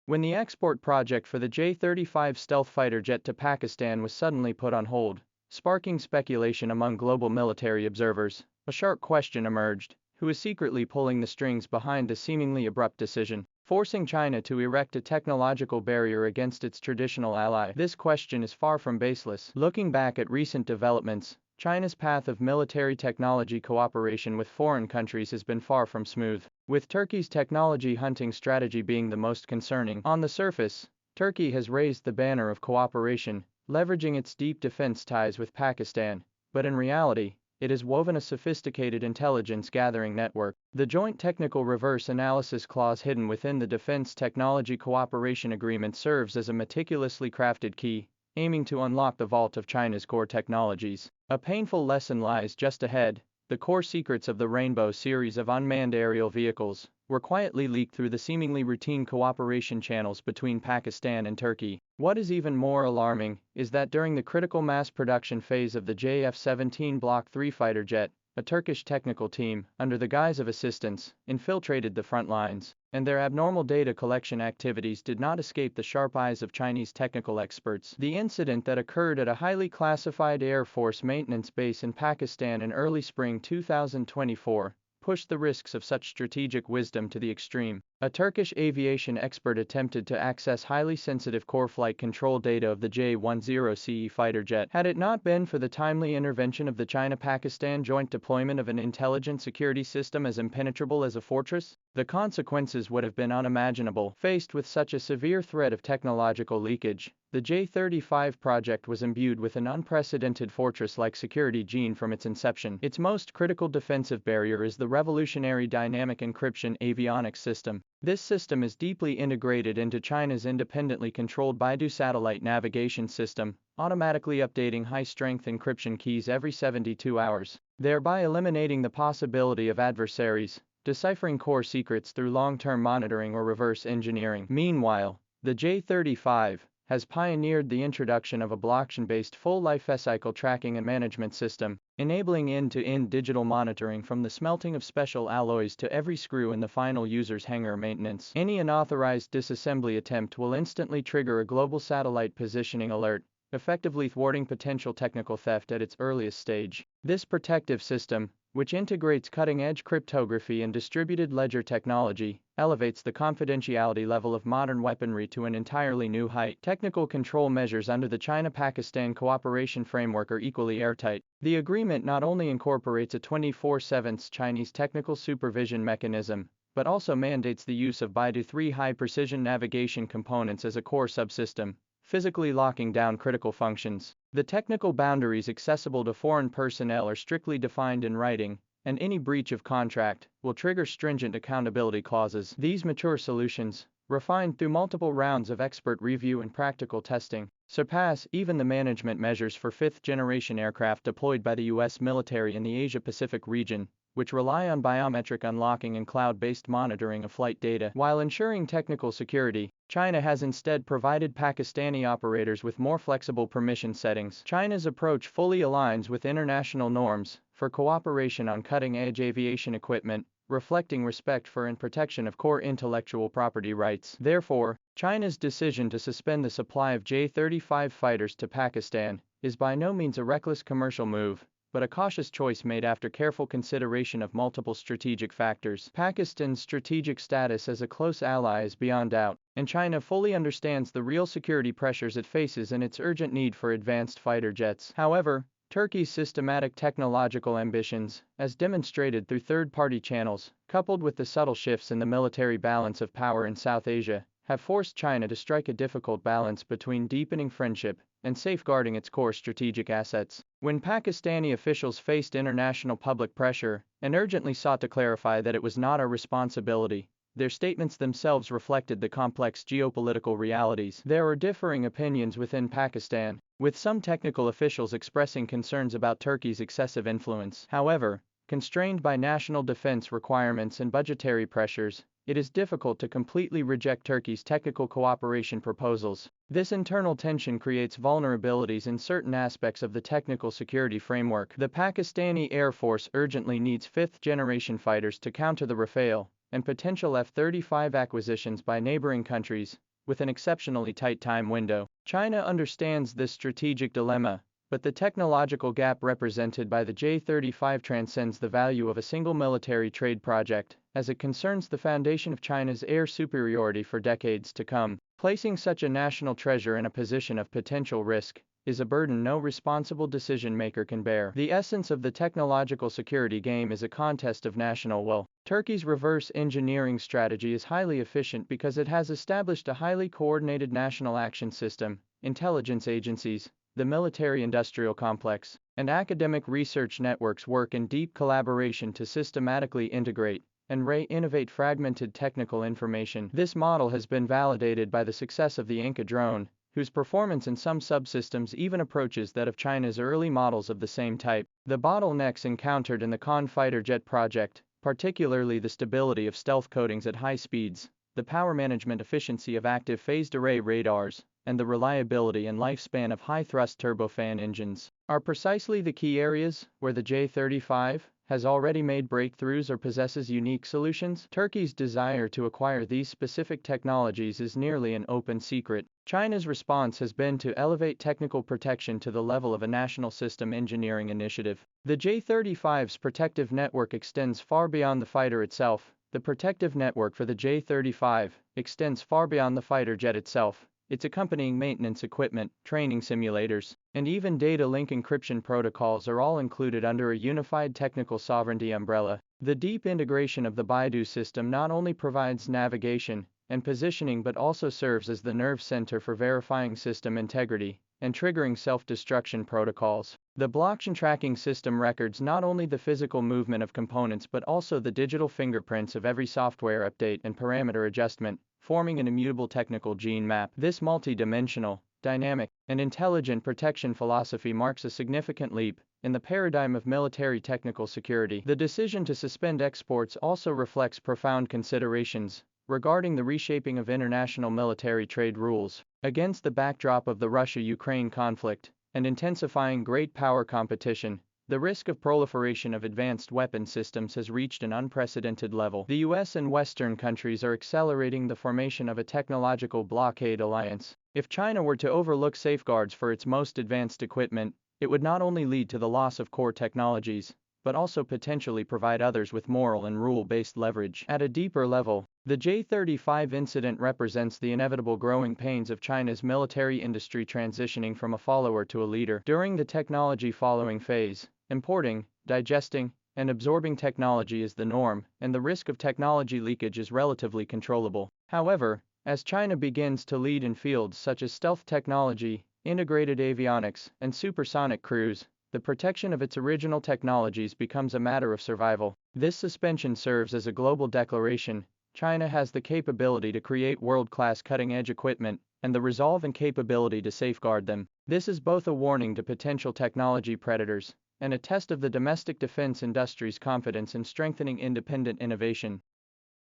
when the export project for the J-35 stealth fighter jet to Pakistan was suddenly put on hold, sparking speculation among global military observers. A sharp question emerged: who is secretly pulling the strings behind the seemingly abrupt decision, forcing China to erect a technological barrier against its traditional ally? This question is far from baseless. Looking back at recent developments, China's path of military technology cooperation with foreign countries has been far from smooth, with Turkey's technology hunting strategy being the most concerning. On the surface, Turkey has raised the banner of cooperation, leveraging its deep defense ties with Pakistan, but in reality, it has woven a sophisticated intelligence-gathering network. The Joint Technical Reverse Analysis Clause hidden within the Defense Technology Cooperation Agreement serves as a meticulously crafted key, aiming to unlock the vault of China's core technologies. A painful lesson lies just ahead. The core secrets of the Rainbow series of unmanned aerial vehicles were quietly leaked through the seemingly routine cooperation channels between Pakistan and Turkey. What is even more alarming is that during the critical mass production phase of the JF-17 Block 3 fighter jet, a Turkish technical team, under the guise of assistance, infiltrated the front lines, and their abnormal data collection activities did not escape the sharp eyes of Chinese technical experts. The incident that occurred at a highly classified Air Force maintenance base in Pakistan in early spring 2024 pushed the risks of such strategic wisdom to the extreme. A Turkish aviation expert attempted to access highly sensitive core flight control data of the J-10CE fighter jet. Had it not been for the timely intervention of the China-Pakistan joint deployment of an intelligent security system as impenetrable as a fortress, the consequences would have been unimaginable. Faced with such a severe threat of technological leakage, the J-35 project was imbued with an unprecedented fortress-like security gene from its inception. Its most critical defensive barrier is the revolutionary dynamic encryption avionics system. This system is deeply integrated into China's independently controlled Baidu satellite navigation system, automatically updating high-strength encryption keys every 72 hours, thereby eliminating the possibility of adversaries deciphering core secrets through long-term monitoring or reverse engineering. Meanwhile, the J-35 has pioneered the introduction of a blockchain-based full life-cycle tracking and management system, enabling end-to-end digital monitoring from the smelting of special alloys to every screw in the final user's hangar maintenance. Any unauthorized disassembly attempt will instantly trigger a global satellite positioning alert, effectively thwarting potential technical theft at its earliest stage. This protective system, which integrates cutting-edge cryptography and distributed ledger technology, elevates the confidentiality level of modern weaponry to an entirely new height. Technical control measures under the China-Pakistan Cooperation Framework are equally airtight. The agreement not only incorporates a 24/7 Chinese technical supervision mechanism, but also mandates the use of Baidu 3 high-precision navigation components as a core subsystem, physically locking down critical functions. The technical boundaries accessible to foreign personnel are strictly defined in writing, and any breach of contract will trigger stringent accountability clauses. These mature solutions, refined through multiple rounds of expert review and practical testing, surpass even the management measures for fifth-generation aircraft deployed by the U.S. military in the Asia-Pacific region, which rely on biometric unlocking and cloud-based monitoring of flight data. While ensuring technical security, China has instead provided Pakistani operators with more flexible permission settings. China's approach fully aligns with international norms for cooperation on cutting-edge aviation equipment, reflecting respect for and protection of core intellectual property rights. Therefore, China's decision to suspend the supply of J-35 fighters to Pakistan is by no means a reckless commercial move, but a cautious choice made after careful consideration of multiple strategic factors. Pakistan's strategic status as a close ally is beyond doubt, and China fully understands the real security pressures it faces and its urgent need for advanced fighter jets. However, Turkey's systematic technological ambitions, as demonstrated through third-party channels, coupled with the subtle shifts in the military balance of power in South Asia, have forced China to strike a difficult balance between deepening friendship and safeguarding its core strategic assets. When Pakistani officials faced international public pressure and urgently sought to clarify that it was not our responsibility, their statements themselves reflected the complex geopolitical realities. There are differing opinions within Pakistan, with some technical officials expressing concerns about Turkey's excessive influence. However, constrained by national defense requirements and budgetary pressures, it is difficult to completely reject Turkey's technical cooperation proposals. This internal tension creates vulnerabilities in certain aspects of the technical security framework. The Pakistani Air Force urgently needs fifth-generation fighters to counter the Rafale and potential F-35 acquisitions by neighboring countries, with an exceptionally tight time window. China understands this strategic dilemma, but the technological gap represented by the J35 transcends the value of a single military trade project, as it concerns the foundation of China's air superiority for decades to come. Placing such a national treasure in a position of potential risk is a burden no responsible decision-maker can bear. The essence of the technological security game is a contest of national will. Turkey's reverse engineering strategy is highly efficient because it has established a highly coordinated national action system, intelligence agencies, the military-industrial complex, and academic research networks work in deep collaboration to systematically integrate and re-innovate fragmented technical information. This model has been validated by the success of the Inca drone, whose performance in some subsystems even approaches that of China's early models of the same type. The bottlenecks encountered in the Khan fighter jet project, particularly the stability of stealth coatings at high speeds, the power management efficiency of active phased array radars, and the reliability and lifespan of high-thrust turbofan engines, are precisely the key areas where the J35 has already made breakthroughs or possesses unique solutions. Turkey's desire to acquire these specific technologies is nearly an open secret. China's response has been to elevate technical protection to the level of a national system engineering initiative. The J35's protective network extends far beyond the fighter itself. The protective network for the J35 extends far beyond the fighter jet itself. Its accompanying maintenance equipment, training simulators, and even data link encryption protocols are all included under a unified technical sovereignty umbrella. The deep integration of the Baidu system not only provides navigation and positioning but also serves as the nerve center for verifying system integrity and triggering self-destruction protocols. The blockchain tracking system records not only the physical movement of components but also the digital fingerprints of every software update and parameter adjustment, forming an immutable technical gene map. This multi-dimensional, dynamic, and intelligent protection philosophy marks a significant leap in the paradigm of military technical security. The decision to suspend exports also reflects profound considerations regarding the reshaping of international military trade rules. Against the backdrop of the Russia-Ukraine conflict and intensifying great power competition, the risk of proliferation of advanced weapon systems has reached an unprecedented level. The US and Western countries are accelerating the formation of a technological blockade alliance. If China were to overlook safeguards for its most advanced equipment, it would not only lead to the loss of core technologies, but also potentially provide others with moral and rule-based leverage. At a deeper level, the J35 incident represents the inevitable growing pains of China's military industry transitioning from a follower to a leader. During the technology following phase, importing, digesting, and absorbing technology is the norm, and the risk of technology leakage is relatively controllable. However, as China begins to lead in fields such as stealth technology, integrated avionics, and supersonic cruise, the protection of its original technologies becomes a matter of survival. This suspension serves as a global declaration. China has the capability to create world-class cutting-edge equipment, and the resolve and capability to safeguard them. This is both a warning to potential technology predators and a test of the domestic defense industry's confidence in strengthening independent innovation.